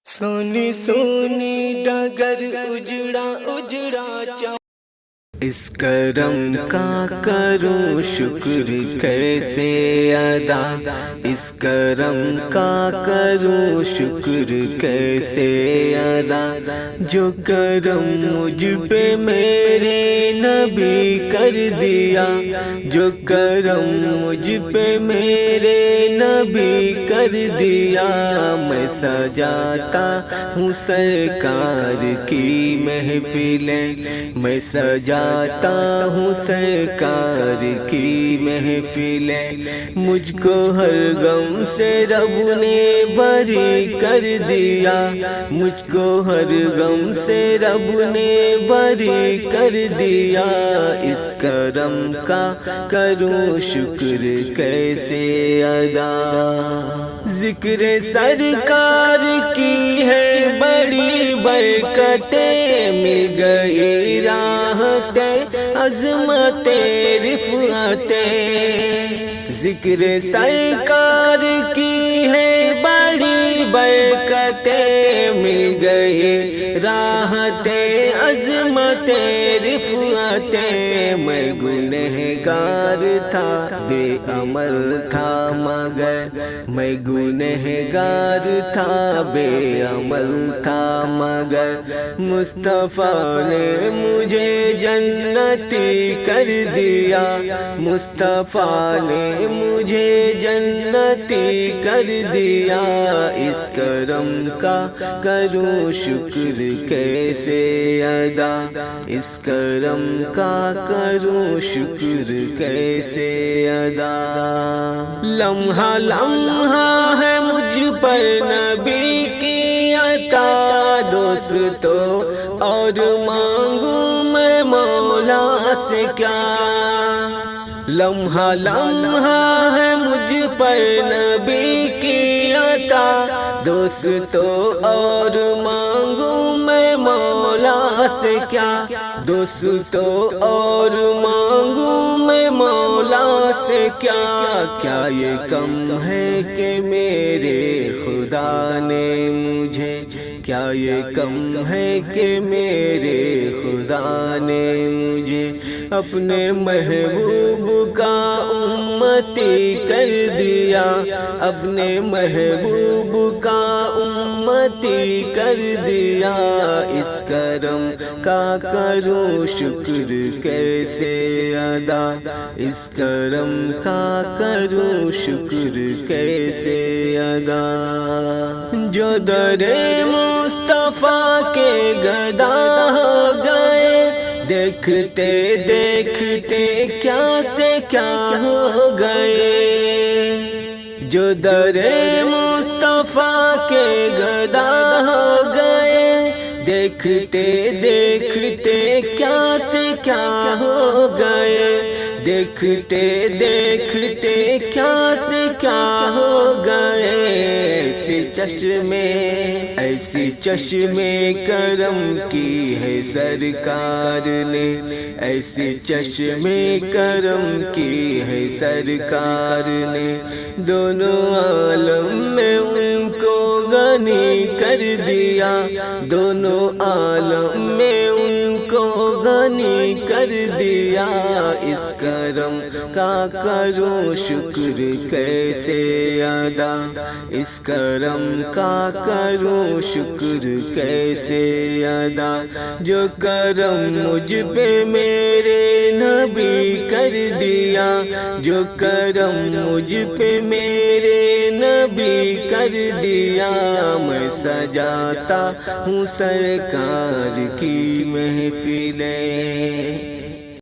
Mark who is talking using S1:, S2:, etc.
S1: سونی سونی ڈگر اجڑا اجڑا چاں، اس کرم کا کروں شکر کیسے ادا، اس کرم کا کروں شکر کیسے ادا، جو کرم مجھ پہ میرے نبی کر دیا، جو کرم مجھ پہ میرے نبی کر دیا، میں سجاتا ہوں سرکار کی محفلیں، میں سجاتا ہوں سرکار کی محفلیں، مجھ کو ہر غم سے رب نے بری کر دیا، مجھ کو ہر غم سے رب نے بری کر دیا، اس کرم کا کروں شکر کیسے ادا، ذکر سرکار کی ہے بڑی برکتیں، مل گئی راحتیں عظمتیں رفعتیں، ذکر سرکار کی ہے بڑی برکتیں، مل گئی راحتیں عظمتیں رفعتیں، میں گنہگار تھا بے عمل تھا مگر، میں گنہگار تھا بے عمل تھا مگر، مصطفیٰ نے مجھے جنتی کر دیا، مصطفیٰ نے مجھے جنتی کر دیا، اس کرم کا کروں شکر کیسے ادا، اس کرم کا کروں شکر کیسے ادا، لمحہ لمحہ ہے مجھ پر نبی کی عطا، دوستو اور مانگوں میں مولا سے کیا، لمحہ لمحہ ہے مجھ پر نبی کی عطا، دوستو اور مانگوں میں مولا سے کیا، دوستو اور مانگوں میں مولا سے کیا، کیا یہ کم ہے کہ میرے خدا نے مجھے، کیا یہ کم ہے کہ میرے خدا نے مجھے اپنے محبوب کا امتی کر دیا، اپنے محبوب کا امتی کر دیا، اس کرم کا کروں شکر کیسے ادا، اس کرم کا کروں شکر کیسے ادا، جو در مصطفیٰ کے گدا ہو گئے، دیکھتے دیکھتے کیا سے کیا ہو گئے، جو در مصطفیٰ کے گدا ہو گئے، دیکھتے دیکھتے کیا سے کیا ہو گئے، دیکھتے دیکھتے کیا سے کیا ہو گئے، ایسی چشمے کرم کی ہے سرکار نے، ایسی چشمے کرم کی ہے سرکار نے، دونوں عالم میں ان کو غنی کر دیا، دونوں عالم میں ان کو غنی کر دیا، اس کرم کا کروں شکر کیسے ادا، اس کرم کا کروں شکر کیسے ادا، جو کرم مجھ پہ میرے نبی کر دیا، جو کرم مجھ پہ میرے نبی کر دیا، میں سجاتا ہوں سرکار کی محفلیں۔